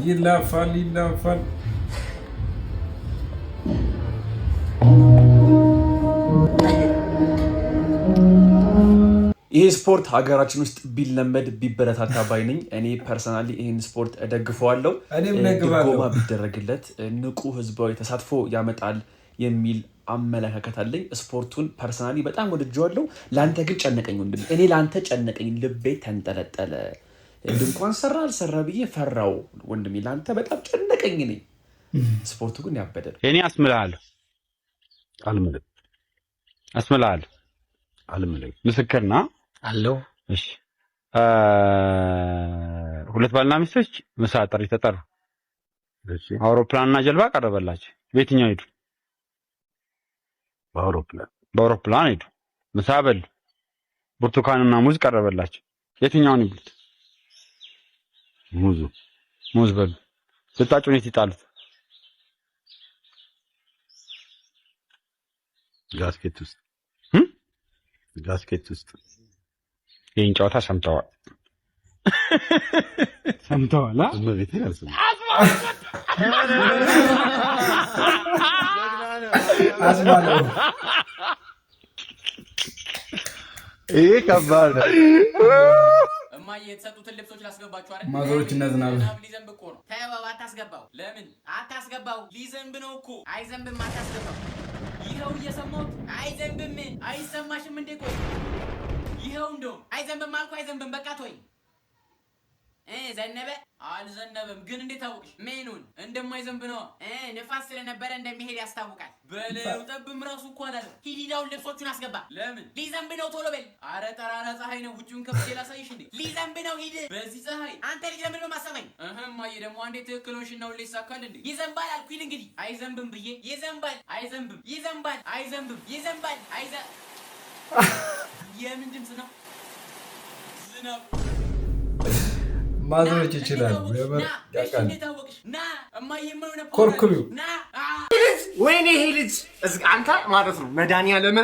ይላፋል ይሄ ስፖርት ሀገራችን ውስጥ ቢለመድ ቢበረታታ ባይ ነኝ። እኔ ፐርሰናሊ ይሄን ስፖርት እደግፈዋለሁ። ድጎማ ቢደረግለት ንቁ ህዝባዊ ተሳትፎ ያመጣል የሚል አመለካከት አለኝ። ስፖርቱን ፐርሰናሊ በጣም ወድጄዋለሁ። ላንተ ግን ጨነቀኝ ወንድሜ። እኔ ላንተ ጨነቀኝ፣ ልቤ ተንጠለጠለ። ድንኳን ሰራ አልሰራ ብዬ ፈራው ወንድሜ። ላንተ በጣም ጨነቀኝ። እኔ ስፖርቱ ግን ያበደ እኔ አስምልሃለሁ አልምልም ምስክርና አለው። እሺ ሁለት ባልና ሚስቶች ምሳ ጥሪ ተጠሩ። እሺ አውሮፕላንና ጀልባ ቀረበላቸው። በየትኛው ሄዱ? በአውሮፕላን ሄዱ። ምሳ በሉ። ብርቱካንና ሙዝ ቀረበላቸው። የትኛውን ይብሉት? ሙዝ በሉ። ልጣጩን የት ይጣሉት? ጋስኬት ውስጥ። ይሄን ጨዋታ ሰምተዋል? ይሄ ከባድ ነው። እማዬ የተሰጡትን ልብሶች ላስገባችሁ አይደል? ማዘሮች እናዝናሉ። ሊዘንብ እኮ ነው። ተባባ አታስገባው። ለምን አታስገባው? ሊዘንብ ነው እኮ። አይዘንብም፣ አታስገባው። ይኸው እየሰማሁት። አይዘንብም። አይሰማሽም እንዴ? ቆይ ይኸው እንደውም አይዘንብም አልኩ። አይዘንብም፣ በቃ ተወኝ። ዘነበ አልዘነበም ግን እንዴት አወቅሽ? ምኑን እንደማይዘንብ ነው። ንፋስ ስለነበረ እንደሚሄድ ያስታውቃል። በለው ጠብም ራሱ እኮ አላለ። ሂዲዳውን ልብሶቹን አስገባ። ለምን? ሊዘንብ ነው። ቶሎ በል። አረ ጠራራ ፀሐይ ነው። ውጪውን ከፍቼ ላሳይሽ እንዴ? ሊዘንብ ነው። ሂድ። በዚህ ፀሐይ አንተ ልጅ ለምን ነው ማሰማኝ? እማዬ ደግሞ አንዴ ትክክል ሆንሽ ነው። ይሳካል እንዴ? ይዘንባል አልኩ። ሂድ እንግዲህ። አይዘንብም ብዬ ይዘንባል። አይዘንብም። ይዘንባል። አይዘንብም። ይዘንባል። የምን ድምፅ ነው? ዝናብ ማዘሮች ይችላሉ። ኮርኩሪው ወይኔ ይሄ ልጅ አንተ ማለት ነው መድኃኒዓለም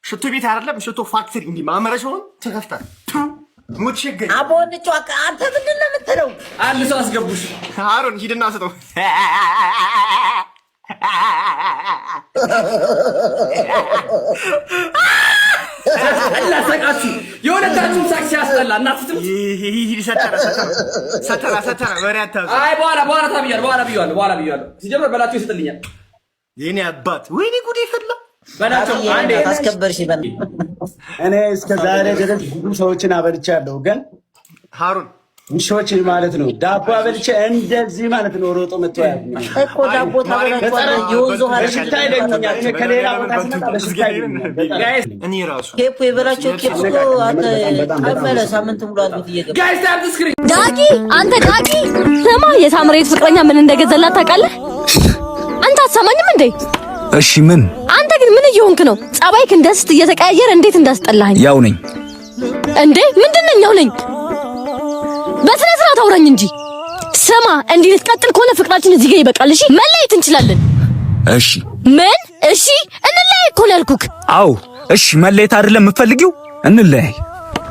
ሽቶ ቤት አይደለም ሽቶ ፋክተሪ እንዲህ ማመረሻውን ተከፍታል። ሙት ሸገኝ አቦንቹ አንተ ምንድን ነው የምትለው? አንድ ሰው አስገቡሽ። አሮን ሂድና ስጠው። አላሰቃችሁ የሆነታችሁ ሳክሲ ያስጠላ እናትም ይሄ ሰተራ ወሬ አታውቁ። አይ በኋላ ታብያለሁ ሲጀምር በላችሁ ይሰጥልኛል። የኔ አባት ወይኔ ጉዴ ፈላ በላችሁ አንዴ አስከበርሽ ይበል። እኔ እስከ ዛሬ ድረስ ብዙ ሰዎችን አበልቻለሁ፣ ግን ሃሩን ውሾች ማለት ነው ዳቦ አበልቼ እንደዚህ ማለት ነው ሮጦ መጥቶ ያሉኝ እኮ ዳቦ ታበላችኋል። የወንዞ በሽታ ይለኛል። ከሌላ ቦታ ስመጣ በሽታ ይለኛል። እኔ ራሱ ኬፕ የበላቸው ኬፕ እኮ አንተ ቀመለ ሳምንት ሙሉ አጥቶት እየገባ ጋይስ ታፕ ስክሪን ዳጊ አንተ ዳጊ ስማ፣ የሳምሬት ፍቅረኛ ምን እንደገዛላት ታውቃለህ? አንተ አትሰማኝም እንዴ? እሺ ምን? አንተ ግን ምን እየሆንክ ነው? ጸባይክ እንደስት እየተቀያየረ እንዴት እንዳስጠላኸኝ። ያው ነኝ እንዴ? ምንድነው ያው ነኝ? በስነ ስርዓት አውራኝ እንጂ። ስማ እንዲህ ልትቀጥል ከሆነ ፍቅራችን እዚህ ጋር ይበቃል። እሺ መለየት እንችላለን። እሺ ምን? እሺ እንለያይ እኮ ነው ያልኩክ። አው እሺ መለየት አይደለም የምፈልጊው? እንለያይ።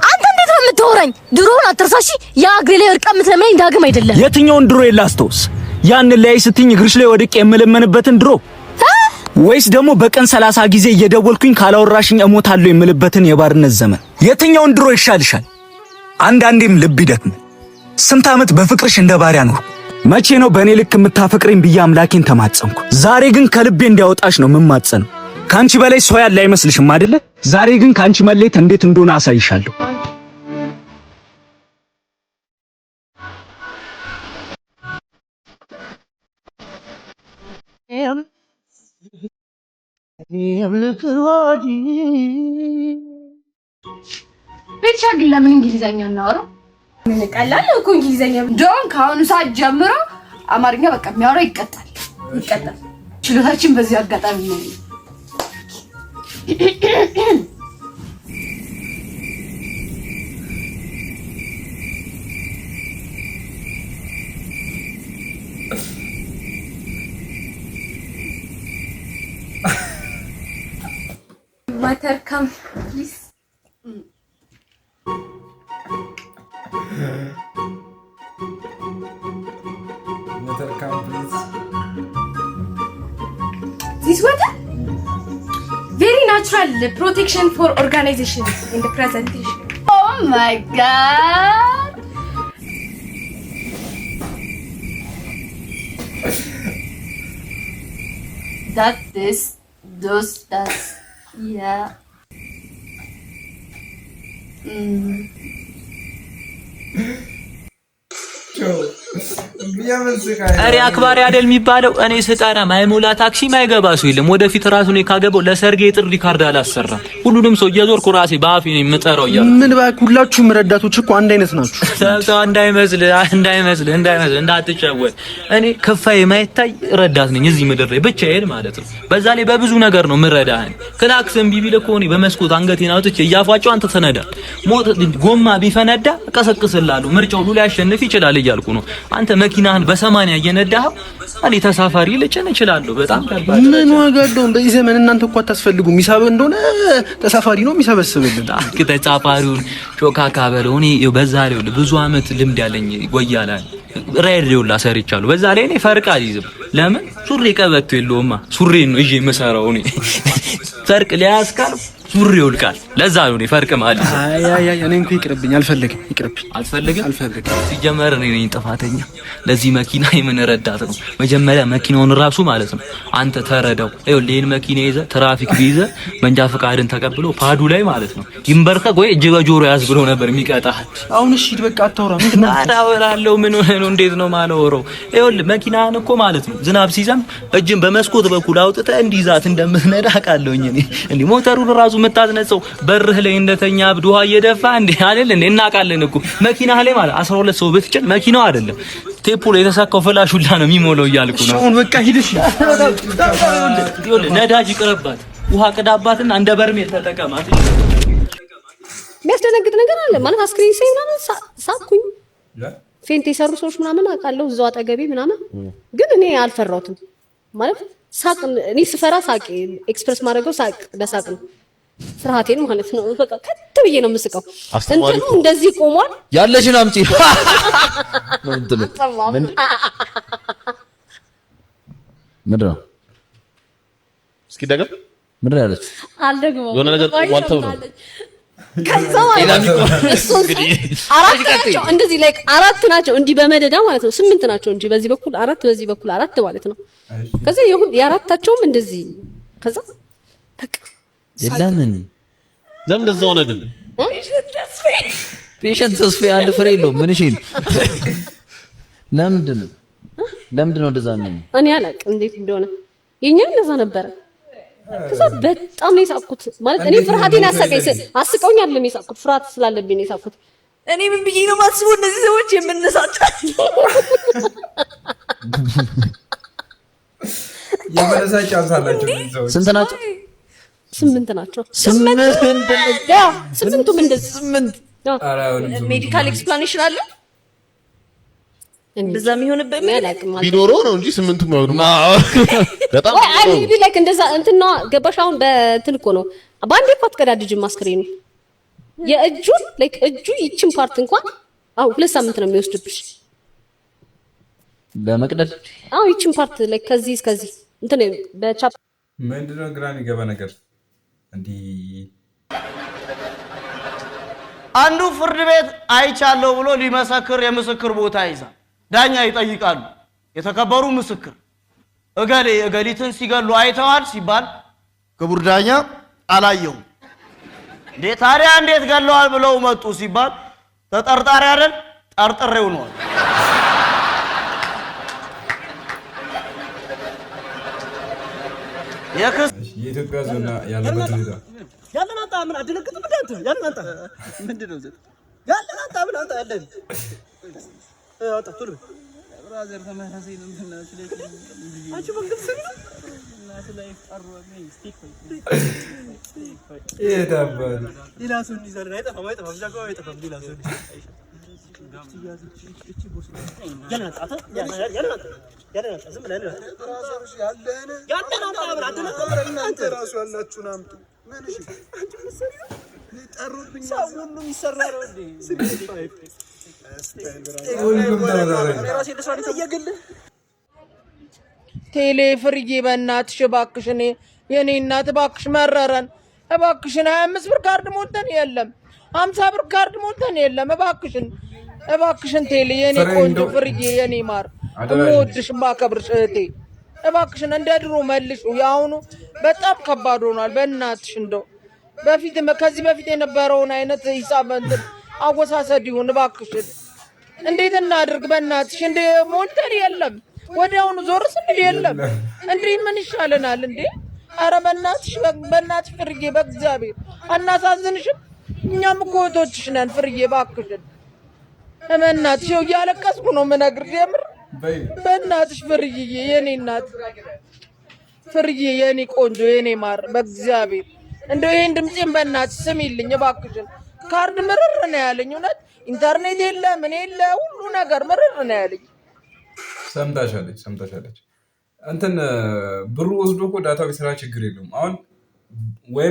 አንተ እንዴት ነው የምታወራኝ? ድሮውን አትርሳሽ። ያ እግሬ ላይ ወድቃ የምትለምነኝ ዳግም አይደለም። የትኛውን ድሮ የላስታውስ? ያን ለያይ ስትኝ እግርሽ ላይ ወድቄ የምለመንበትን ድሮ ወይስ ደግሞ በቀን 30 ጊዜ እየደወልኩኝ ካላወራሽኝ እሞታለሁ የምልበትን የባርነት ዘመን? የትኛውን ድሮ ይሻልሻል? አንዳንዴም ልብ ይደክማል። ስንት ዓመት በፍቅርሽ እንደ ባሪያ ነው። መቼ ነው በእኔ ልክ የምታፈቅረኝ ብዬ አምላኬን ተማጸንኩ። ዛሬ ግን ከልቤ እንዲያወጣሽ ነው የምማጸነው። ካንቺ በላይ ሰው ያለ አይመስልሽም አይደለ? ዛሬ ግን ካንቺ መለየት እንዴት እንደሆነ አሳይሻለሁ። ብቻ ግን ለምን እንግሊዘኛ እናወራ? ምን ቀላል እኮ እንግሊዘኛ ዶን ከአሁኑ ሰዓት ጀምሮ አማርኛ በቃ የሚያወራ ይቀጣል። ችሎታችን በዚህ አጋጣሚ ነው። Butter come please. cultural protection for organizations in the presentation. Oh my god. That this those that's yeah. አሬ አክባሪ አይደል የሚባለው እኔ ስጠራ ማይሞላ ታክሲ ማይገባ ሰው የለም ወደፊት ራሱ ነው ካገበው ለሰርጌ ጥሪ ካርድ አላሰራም ሁሉንም ሰው እየዞርኩ ራሴ በአፌ ነው የምጠራው ይያል ምን ባክ ሁላችሁም ረዳቶች እኮ አንድ አይነት ናችሁ ሰው እንዳይመስል እንዳትጫወት እኔ ከፋዬ ማይታይ ረዳት ነኝ እዚህ ምድር ላይ ብቻዬን ማለት ነው በዛ ላይ በብዙ ነገር ነው ምረዳህ ክላክስም ቢቢል እኮ እኔ በመስኮት አንገቴን አውጥቼ እያፏጨው አንተ ተነዳ ሞት ጎማ ቢፈነዳ ቀሰቅስላለሁ ምርጫው ሁሉ ሊያሸንፍ ይችላል እያልኩ ነው አንተ መኪናህን በ80 እየነዳህ እኔ ተሳፋሪ ልጭን እችላለሁ በጣም ከባድ ምን ዋጋ አለው በዚህ ዘመን እናንተ እኮ አታስፈልጉ ሚሳብ እንደሆነ ተሳፋሪ ነው የሚሰበስብልን ተሳፋሪውን ሾካካ በለው እኔ በዛ ላይ ብዙ አመት ልምድ ያለኝ ጎያላ ሬዲዮ ላሰርቻለሁ በዛ ላይ እኔ ፈርቅ አልይዝም ለምን ሱሪ ቀበቶ የለውማ ሱሪ ነው እጄ መሰራው እኔ ፈርቅ ሊያስካል ሱሪ ይልቃል ለዛ ነው እኔ ፈርቅ ማለት አይ እኔ እንኳን ይቅርብኝ አልፈልግም አልፈልግም ሲጀመር እኔ ነኝ ጥፋተኛ ለዚህ መኪና የምን ረዳት ነው መጀመሪያ መኪናውን ራሱ ማለት ነው አንተ ተረዳው አይው ሌን መኪና ይዘ ትራፊክ ቢይዘ መንጃ ፈቃድን ተቀብሎ ፓዱ ላይ ማለት ነው ይንበርከ ወይ እጅ በጆሮ ያዝ ብሎ ነበር የሚቀጣህ አሁን እሺ በቃ አታውራ ምንድነው አዳወራለሁ ምን ሆነ ነው እንዴት ነው ማለወረው አይው መኪናን እኮ ማለት ነው ዝናብ ሲዘም እጅን በመስኮት በኩል አውጥተ እንዲዛት እንደምትነዳ አቃለውኝ እኔ ሞተሩን ራሱ መታዝነጸው በርህ ላይ እንደተኛ አብዱሃ እየደፋ እንዴ አይደል እንዴ እናቃለን እኮ መኪና ላይ ማለት 12 ሰው ብትጭን መኪናው አይደለም ቴፖ ላይ የተሳካው ፍላሽ ሁላ ነው የሚሞለው እያልኩ ነው አሁን በቃ ሂድሽ ነዳጅ ይቅርባት ውሃ ቅዳባትና እንደ በርሜል ተጠቀማት የሚያስደነግጥ ነገር አለ ማለት አስክሪን ሳይ ምናምን ሳኩኝ ፌንት የሰሩ ሰዎች ምናምን አውቃለሁ እዛው አጠገቤ ምናምን ግን እኔ አልፈራሁትም ማለት ሳቅ እኔ ስፈራ ሳቅ ኤክስፕረስ ማድረገው ሳቅ ለሳቅ ነው ፍርሃቴን ማለት ነው በቃ ከት ብዬ ነው የምስቀው እንትኑ እንደዚህ ቆሟል ያለሽን አምጪ ምንድነው እስኪ ደገም ምንድነው ያለች አልደግሞ የሆነ ነገር ዋልተው ነው ከዛው አራት ናቸው እንደዚህ ላይክ አራት ናቸው እንዲህ በመደዳ ማለት ነው 8 ናቸው እንጂ በዚህ በኩል 4 በዚህ በኩል 4 ማለት ነው ከዛ የአራታቸውም እንደዚህ ከዛ በቃ ለምን እንደዛው ነው ግን ፔሸንት ተስፋ አንድ ፍሬ የለው ምን እሺ ለምንድን ነው እንደዛ ነው እኔ አላውቅም እንዴት እንደሆነ የኛ እንደዛ ነበር ከዛ በጣም ነው የሳቅኩት ማለት እኔ ፍርሃቴን አስቀውኝ አይደለም የሳቅኩት ፍርሃት ስላለብኝ ነው የሳቅኩት እኔ ምን ብዬ ነው ማስበው እነዚህ ሰዎች የምንሳጫቸው የመለሳጫ አንሳላችሁ ስንት ናቸው 8 ናቸው 8 ያ 8ቱም እንደዚህ 8 ሜዲካል ኤክስፕላኔሽን አለ እንደዛ የሚሆንበት ማለት ቢኖረው ነው እንጂ 8ቱም ያው በጣም አይ ላይክ እንደዛ እንትና ገባሽ አሁን በእንትን እኮ ነው ባንዴ እኮ አትቀዳድጅም ማስክሬኑ የእጁን ላይክ እጁ ይችን ፓርት እንኳን 2 ሳምንት ነው የሚወስድብሽ ለመቅደድ ይችን ፓርት ላይክ ከዚህ እስከዚህ እንትን በቻፕ ምንድነው ግራ የሚገባ ነገር እንዲ አንዱ ፍርድ ቤት አይቻለው ብሎ ሊመሰክር የምስክር ቦታ ይዛል ዳኛ ይጠይቃሉ የተከበሩ ምስክር እገሊትን ሲገሉ አይተዋል ሲባል ክቡር ዳኛ አላየው ታዲያ እንዴት ገለዋል ብለው መጡ ሲባል ተጠርጣሪ አይደል ጠርጥሬው ነው የኢትዮጵያ ዞና ያለበት ሁኔታ ያለን አንተ ምን አደነግጥም እንዴ ያለን አንተ ምንድነው ያለን አንተ ምን አንተ ያለን አጣ ቶሎ ብራዘር ተመሳሳይ ነው አንቺ መንገድ ስሪ እናት ላይ ቀርወኝ ስቲክ የታባል ዲላሱን ይዘር አይጠፋም ጃጎ አይጠፋም ዲላሱን ያለን አንተ ያለን አንተ ዝም ብለህ ብራዘርሽ ያለን አንተ አብራ አንተ ራሱ ያላችሁን አምጡ ምን እሺ አንቺ መስሪ ጠሩብኝ ሰው ሁሉ ይሰራ ነው እንዴ ቴሌ ፍርዬ በእናትሽ እባክሽ የኔ እናት እባክሽ መረረን እባክሽን 25 ብር ካርድ ሞልተን የለም 50 ብር ካርድ ሞልተን የለም እባክሽን ቴሌ የኔ ቆንጆ ፍርዬ የኔ ማር እምወድሽ ማከብርሽ እህቴ እባክሽን እንደ ድሮ መልሹ ያሁኑ በጣም ከባድ ሆኗል በእናትሽ እንደው ከዚህ በፊት የነበረውን አይነት ሂሳብ እንትን አወሳሰድ ይሁን እባክሽን እንዴት እናድርግ በእናትሽ እንደ ሞልተን የለም ወዲያውኑ ዞር ስንል የለም እንዴ ምን ይሻለናል እንዴ ኧረ በእናትሽ ፍርዬ በእግዚአብሔር አናሳዝንሽም እኛም እኮ እህቶችሽ ነን ፍርዬ እባክሽን በእናትሽ እያለቀስኩ ነው የምነግርሽ የምር በእናትሽ ፍርዬ የኔ እናት ፍርዬ የኔ ቆንጆ የኔ ማር በእግዚአብሔር እንደው ይሄን ድምጼን በእናትሽ ስሚልኝ እባክሽን ካርድ ምርር ነው ያለኝ እውነት ኢንተርኔት የለ ምን የለ ሁሉ ነገር ምርር ነው ያለኝ ሰምታሻለች እንትን ብሩ ወስዶ እኮ ዳታው ይሰራ ችግር የለውም አሁን ወይ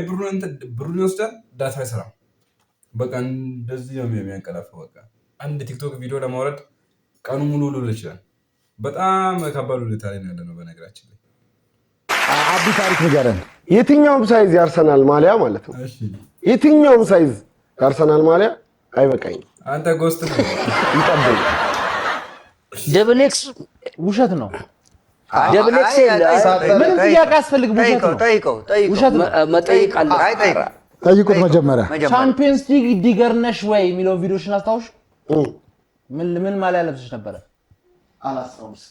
ብሩን ይወስዳል ዳታው አይሰራም በቃ እንደዚህ ነው የሚያንቀላፈው በቃ አንድ ቲክቶክ ቪዲዮ ለማውረድ ቀኑ ሙሉ ሊውል ይችላል በጣም ከባድ ሁኔታ ላይ ነው ያለነው በነገራችን ላይ አቢ ታሪክ ንገረን የትኛውም ሳይዝ ያርሰናል ማሊያ ማለት ነው የትኛውም ሳይዝ ያርሰናል ማሊያ አይበቃኝ አንተ ጎስት ነው ይጠበኝ ደብል ኤክስ ውሸት ነው ደብል ኤክስ ምን ጥያቄ ያስፈልግ ውሸት ነው ጠይቀው ውሸት መጠይቅ አለ ጠይቁት መጀመሪያ ቻምፒየንስ ሊግ ዲገርነሽ ወይ የሚለው ቪዲዮሽን አስታውሽ ምን ማሊያ ለብሰሽ ነበር አላስታውስ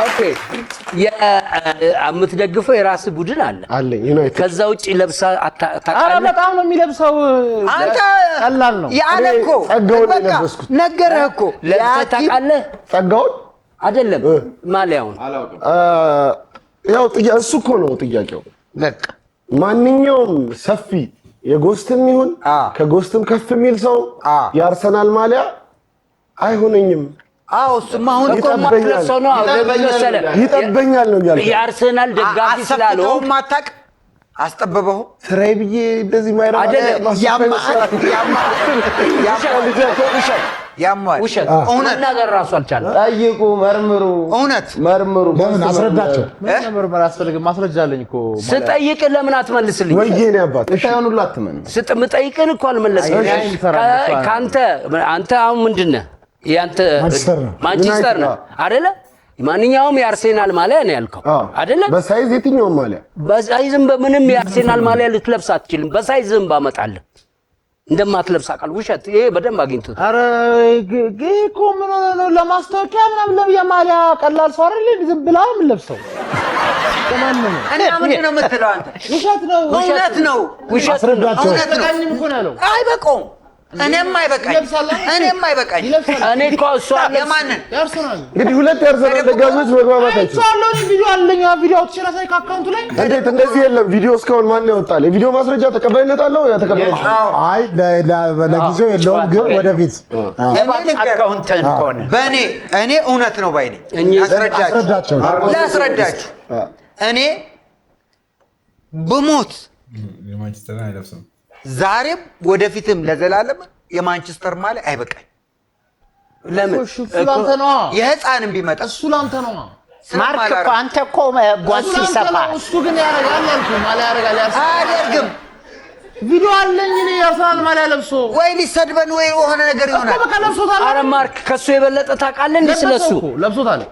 ኦኬ የምትደግፈው የራስ ቡድን አለ ዩናይትድ ከዛ ውጪ ለብሳ አረ በጣም ነው የሚለብሰው አንተ ቀላል ነው ያለኮ ጸጋውን ለበስኩት ነገርህ እኮ ለብሳ ታውቃለህ ጸጋውን አይደለም ማሊያውን ያው እሱ እኮ ነው ጥያቄው በቃ ማንኛውም ሰፊ የጎስትም ይሁን ከጎስትም ከፍ የሚል ሰው የአርሰናል ማሊያ አይሆነኝም እሱማ አሁን እኮ ማለሰው ነው ይጠበኛል ነው ያለው የአርሰናል ደጋፊ ስላለው ማታቅ አስጠበበው ስራዬ ብዬ እንደዚህ ማይራ ያማል ውሸት እውነት ነገር ራሱ አልቻለም ጠይቁ መርምሩ እውነት መርምሩ ለምን አስረዳቸው መርምር አስፈልግ ማስረጃ አለኝ እኮ ስጠይቅ ለምን አትመልስልኝ ወይኔ አባት እታዩን ሁሉ አትመን ስጠይቅን እኮ አልመለስም አንተ አሁን ምንድነው ያንተ ማንቸስተር ነው አይደለ ማንኛውም የአርሴናል ማሊያ ነው ያልከው አይደለ በሳይዝ የትኛውም ማሊያ በሳይዝም በምንም የአርሴናል ማሊያ ልትለብስ አትችልም በሳይዝም ባመጣልህ እንደማትለብስ አቃል ውሸት ይሄ በደንብ አግኝቶ አረ እኮ ምን ነው ለማስታወቂያ ምናምን የማሊያ ቀላል ሰው አይደል ዝም ብላ ምን ለብሰው ከማን ነው እና ምንድን ነው የምትለው አንተ ውሸት ነው እውነት ነው ውሸት ነው እውነት ነው አይበቃውም እኔም አይበቃኝ እኔ እኮ እሱ አለ የማንን ያርሰናል እንግዲህ ሁለት ያርሰናል ደጋፊዎች መግባባት አይቻልም ቪዲዮ አለኝ ቪዲዮ አውጥቼ አካውንቱ ላይ እንዴት እንደዚህ የለም ቪዲዮ እስካሁን ማን ያወጣል የቪዲዮ ማስረጃ ተቀባይነት አለው ተቀባይነት አይ ለጊዜው የለውም ግን ወደፊት አካውንት እንኳን እኔ እውነት ነው ባይ ነኝ ላስረዳችሁ እኔ በሞት የማንቸስተር አይለብስም ዛሬም ወደፊትም ለዘላለም የማንቸስተር ማሊያ አይበቃኝ ለምን እሱ ላንተ ነው የህፃንም ቢመጣ እሱ ላንተ ነው ማርክ እኮ አንተ እኮ ጓንት ሲሰፋ እሱ ግን ያረጋል አልኩ ማሊያ ያረጋል አያደርግም ቪዲዮ አለኝ እኔ ያርሰናል ማሊያ ለብሶ ወይ ሊሰድበን ወይ የሆነ ነገር ይሆናል በቃ ለብሶታል አረ ማርክ ከሱ የበለጠ ታውቃለህ እንዴ ስለሱ ለብሶታል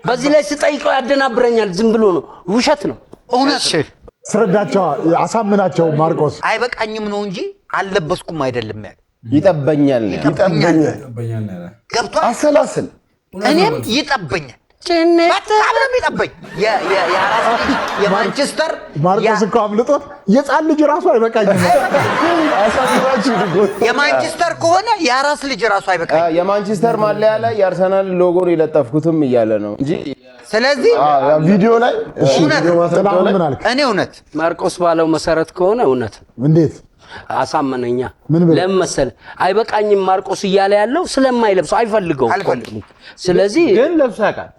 በዚህ ላይ ስጠይቀው ያደናብረኛል ዝም ብሎ ነው ውሸት ነው እውነት ስረዳቸው አሳምናቸው ማርቆስ አይበቃኝም ነው እንጂ አልለበስኩም አይደለም ያለ ይጠበኛል ገብቷል አሰላስል እኔም ይጠበኛል በጣም ነው የሚጠበኝ የማንቸስተር ማርቆስ እኮ አምልጦት የጻን ልጅ ራሱ አይበቃኝም የማንቸስተር ከሆነ የአራስ ልጅ ራሱ አይበቃኝ የማንቸስተር ማሊያ ላይ የአርሰናል ሎጎን የለጠፍኩትም እያለ ነው እንጂ ስለዚህ ቪዲዮ ላይ እኔ እውነት ማርቆስ ባለው መሰረት ከሆነ እውነት እንዴት አሳመነኛ ለምን መሰለ አይበቃኝም ማርቆስ እያለ ያለው ስለማይለብሰው አይፈልገው ስለዚህ ግን ለብሶ ያውቃል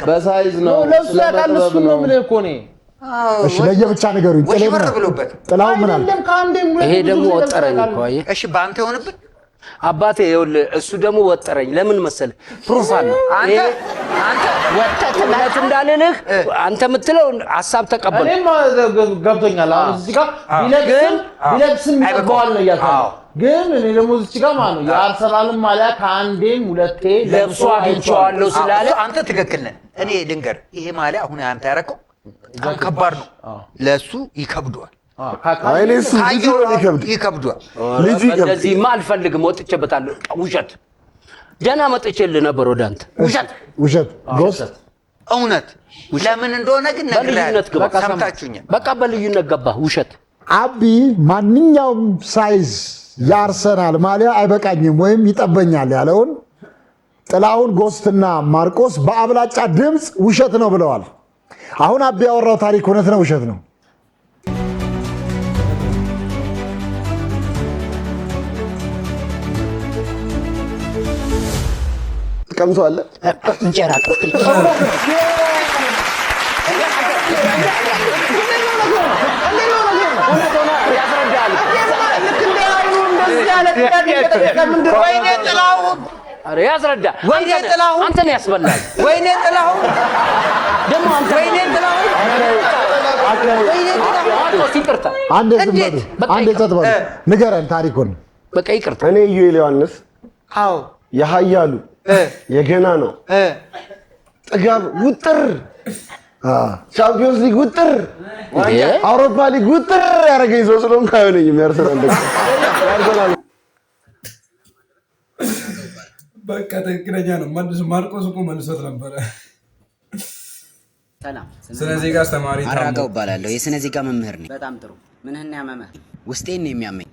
በሳይዝ ነው ለብሶ ያውቃል እሱ ነው ምን እኮ ነው እሺ ለየብቻ ነገሩኝ ጥላው ምን አለ ይሄ ደግሞ ወጠረኝ እኮ አየህ እሺ ባንተ ይሆንብን አባቴ ይኸውልህ እሱ ደግሞ ወጠረኝ። ለምን መሰለህ? ፕሩፍ አለ። አንተ ወተት ማለት እንዳልልህ አንተ የምትለው ሐሳብ ተቀበል። እኔም ገብቶኛል። አሁን እዚህ ጋር ቢለብስም ይገባዋል ነው እያልኩ ግን እኔ ደግሞ እዚህ ጋር ማለት ነው የአርሰናልን ማሊያ ከአንዴም ሁለቴ ለብሶ አግኝቼዋለሁ ስላለ አንተ ትክክል ነህ። እኔ ልንገር ይሄ ማሊያ አሁን አንተ ያረከው በጣም ከባድ ነው፣ ለሱ ይከብደዋል። ይከብዷል። እንደዚህማ አልፈልግም፣ ወጥቼበታለሁ። ውሸት ደህና መጥቼልህ ነበር ወደ አንተ። ውሸት እውነት ለምን እንደሆነ ግን በልዩነት ገባ። ሰምታችሁኛል። በቃ በልዩነት ገባ። ውሸት አቢ ማንኛውም ሳይዝ የአርሰናል ማሊያ አይበቃኝም ወይም ይጠበኛል ያለውን ጥላሁን ጎስትና ማርቆስ በአብላጫ ድምፅ ውሸት ነው ብለዋል። አሁን አቢ ያወራው ታሪክ እውነት ነው ውሸት ነው? ቀምሷል እንጀራ ያስረዳ። ወይኔ ጥላሁን አንተ ነው ያስበላል። ወይኔ ጥላሁን ደግሞ አንተ ወይኔ ጥላሁን ይቅርታ። አንዴ ዝም በሉ፣ አንዴ ጸጥ በሉ። ንገረን ታሪኩን። በቃ ይቅርታ። እኔ ኢዩኤል ዮሐንስ የኃያሉ የገና ነው ጥጋብ ውጥር ቻምፒዮንስ ሊግ ውጥር አውሮፓ ሊግ ውጥር ያደረገኝ ሰው ስለሆንኩ አይሆነኝም። ያርሰናል በቃ ትክክለኛ ነው። ማርቆስ እኮ መልሶት ነበረ። ሰላም፣ ስነ ዜጋ አስተማሪ አራጋው እባላለሁ። የስነ ዜጋ መምህር ነኝ። በጣም ጥሩ። ምንህን ያመመህ? ውስጤን ነው የሚያመኝ።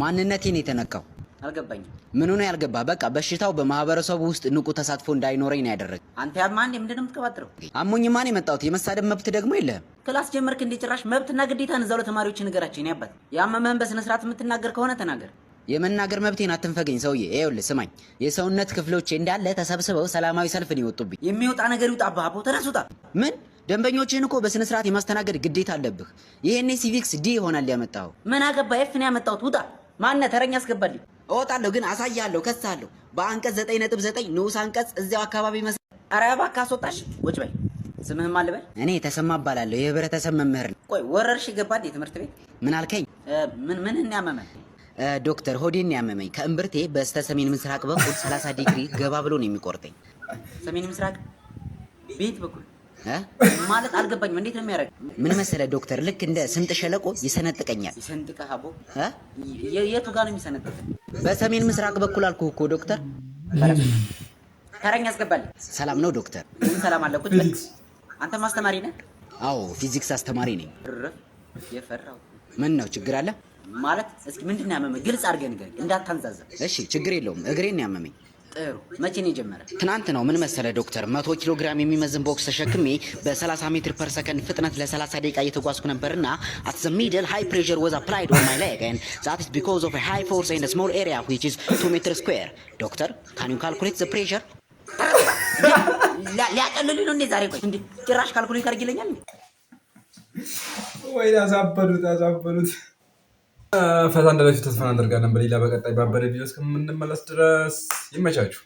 ማንነቴን የተነካው አልገባኝም። ምን ሆነ ያልገባ? በቃ በሽታው በማህበረሰቡ ውስጥ ንቁ ተሳትፎ እንዳይኖረኝ ነው ያደረገው። አንተ ያማን ምንድን ነው የምትቀባጥረው? አሞኝማ ነው የመጣሁት። የመሳደብ መብት ደግሞ የለህም። ክላስ ጀመርክ እንዴ? ጭራሽ መብትና ግዴታን እዛው ለተማሪዎች ንገራቸው። እኔ አባት ያመመህን በስነ ስርዓት የምትናገር ከሆነ ተናገር። የመናገር መብቴን አትንፈገኝ ሰውዬ። ይኸውልህ ስማኝ፣ የሰውነት ክፍሎቼ እንዳለ ተሰብስበው ሰላማዊ ሰልፍን ይወጡብኝ። የሚወጣ ነገር ይውጣ። አባቦ ተነሱታ። ምን ደንበኞችን እኮ በስነ ስርዓት የማስተናገድ ግዴታ አለብህ። ይሄኔ ሲቪክስ ዲ ይሆናል ያመጣው። ምን አገባ? ኤፍ ነው ያመጣሁት። ውጣ። ማነህ? ተረኛ አስገባልኝ። እወጣለሁ ግን አሳያለሁ፣ ከሳለሁ። በአንቀጽ 9.9 ንዑስ አንቀጽ እዚያው አካባቢ ኧረ እባክህ አስወጣሽ። ቁጭ በይ። ስምህን ማን ልበል? እኔ ተሰማ እባላለሁ። የህብረተሰብ መምህር ነኝ። ቆይ ወረርሽ ገባል የትምህርት ቤት? ምን አልከኝ? ምን ያመመህ? ዶክተር ሆዴን ያመመኝ። ከእምብርቴ በስተ ሰሜን ምስራቅ በኩል 30 ዲግሪ ገባ ብሎ ነው የሚቆርጠኝ። ሰሜን ምስራቅ ቤት በኩል ማለት አልገባኝም። እንዴት ነው የሚያደርግ? ምን መሰለህ ዶክተር፣ ልክ እንደ ስምጥ ሸለቆ ይሰነጥቀኛል። ይሰንጥቀህ? አቦ የቱ ጋር ነው የሚሰነጥቀኝ? በሰሜን ምስራቅ በኩል አልኩህ እኮ ዶክተር። ተረኛ አስገባልኝ። ሰላም ነው ዶክተር? ምን ሰላም አለ? ቁጭ በል። አንተ ማስተማሪ ነህ? አዎ ፊዚክስ አስተማሪ ነኝ። የፈራው ምን ነው? ችግር አለ ማለት? እስኪ ምንድን ነው ያመመኝ? ግልጽ አድርገህ ንገረኝ እንዳታንዛዛ። እሺ ችግር የለውም። እግሬን ያመመኝ። ጥሩ። መቼ ነው የጀመረ? ትናንት ነው። ምን መሰለህ ዶክተር፣ 100 ኪሎ ግራም የሚመዝን ቦክስ ተሸክሜ በ30 ሜትር ፐር ሰከንድ ፍጥነት ለ30 ደቂቃ እየተጓዝኩ ነበርና at the middle high pressure was applied on my leg and that is because of a high force in a small area which is 2 meters square. ዶክተር can you calculate the pressure? ሊያቀልልኝ ነው እንዴ ዛሬ? ቆይ እንዴ ጭራሽ ካልኩሌት አድርጊልኛል እንዴ? ወይ አዛበሉት። ፈታ እንዳላችሁ ተስፋ እናደርጋለን። በሌላ በቀጣይ ባበደ ቪዲዮ እስከምንመለስ ድረስ ይመቻችሁ።